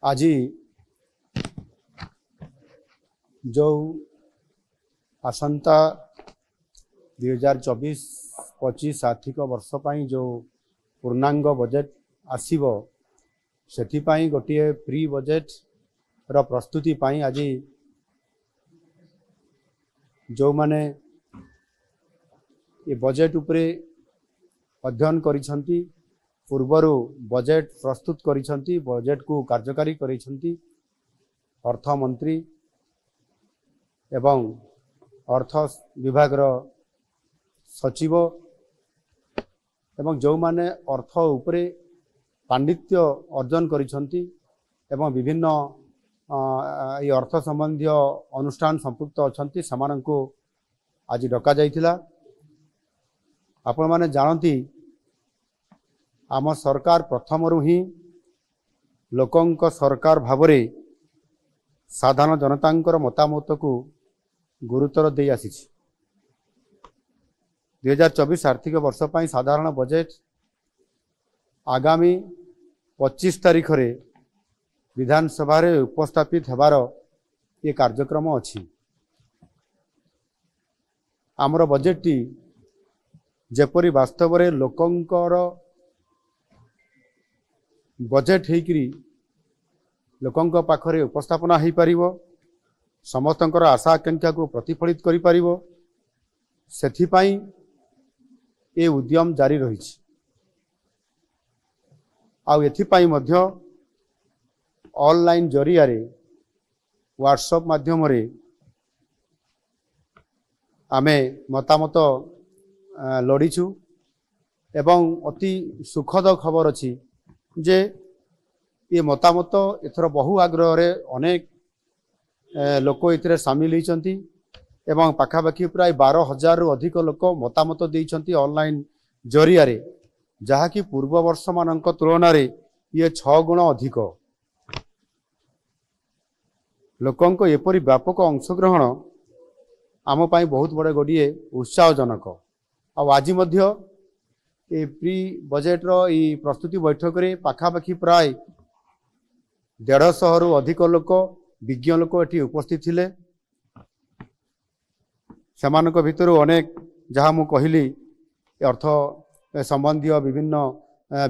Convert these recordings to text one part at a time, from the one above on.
आज जो आसंता 2024-25 आर्थिक वर्ष पर जो पूर्णांग बजेट आसीबो सेथिपाई गोटे प्री बजेट रो प्रस्तुति पाई आज जो माने ये बजेट उपरे अध्ययन करिसंती पूर्वरु बजेट प्रस्तुत करिसंती बजेट को कार्यकारी करिसंती अर्थ मंत्री एवं अर्थ विभाग रो सचिव एवं जो माने अर्थ उपरे पांडित्य अर्जन करिसंती एवं विभिन्न ये अर्थ संबंधी अनुष्ठान संपुक्त अछंती समानंको आज डका जाइथिला। आपण माने जानती आम सरकार प्रथम ही लोकंक सरकार भावरे साधारण जनतांकर मतामत को गुरुतर दे आसी 2024 आर्थिक वर्ष पर साधारण बजेट आगामी 25 तारीख रे विधानसभा रे उपस्थापित हेबार ये कार्यक्रम अछि। आमर बजेट टी जेपरी वास्तव रे लोकंकर बजेट हेकरी लोकंक पाखरे उपस्थापना हो पारिबो समस्तंकर आशा आकांक्षा को प्रतिफलित करि पारिबो सेथिपाई ए उद्यम जारी रहिछि। आउ एथिपाई मध्य ऑनलाइन जरिया रे व्हाट्सएप माध्यम रे आमे मतामत लड़ीछु एवं अति सुखद खबर अछि जे ये मतामत एथर बहु आग्रह रे अनेक लोक इतरे सामिल होइचंती एवं पाखापाखि प्राय 12,000 रु अधिक लोक मतामत देइचंती ऑनलाइन जरिया रे जहा कि पूर्व वर्ष मानक तुलना रे ये 6 गुण अधिक लोकंक एपरी व्यापक अंशग्रहण आम पाई बहुत बड़े गोटे उत्साहजनक। आज मध्य ए प्री बजेट रो ई प्रस्तुति बैठक रे पाखापाखि प्राय 150 रु अधिक लोक विज्ञ लोक एटी उपस्थित थिले। समानक भितर अनेक जहाँ मु कहली अर्थ संबंधी विभिन्न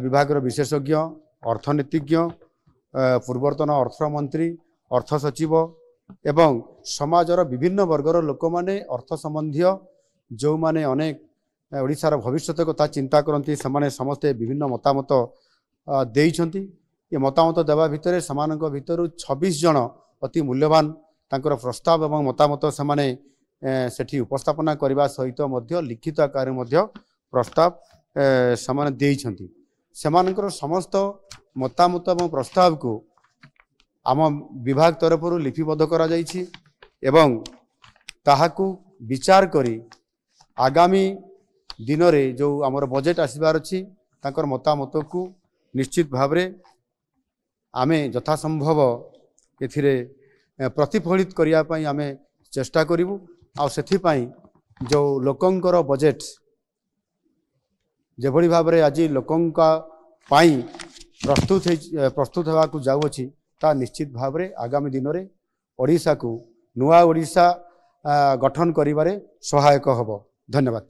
विभाग रो विशेषज्ञ अर्थनीतिज्ञ पूर्वतन अर्थमंत्री अर्थ सचिव एवं समाजर विभिन्न वर्गर लोक माने अर्थ संबंधी जो माने अनेक ओडिशार भविष्य कथा चिंता करती से समस्ते विभिन्न मतामत देइछंती। ये मतामत देवा भितर समानक भितर 26 जन अति मूल्यवान तांकर प्रस्ताव एवं मतामत समाने सेठी उपस्थापना करबा सहित मध्य लिखित आकार मध्य प्रस्ताव समाने देइछंती। समानकर समस्त मतामत एवं प्रस्ताव को आम विभाग तरफ लिपिबद्ध करा जाइछि एवं ताहाकू विचार करी आगामी दिन रे जो आमर बजेट आसबार अछि तांकर मतामत को निश्चित भाव रे आमे यथासंभव एथिरे प्रतिफलित करिया पई आमे चेष्टा करिवु। आ सेथि पई जो लोकंकर बजेट जेभଳି भाव रे आज लोकंका पई प्रस्तुत हेबा को जाउ अछि ता निश्चित भाव रे आगामी दिन रे ओडिसा को नुआ ओडिसा गठन करिबारे सहायक हबो। धन्यवाद।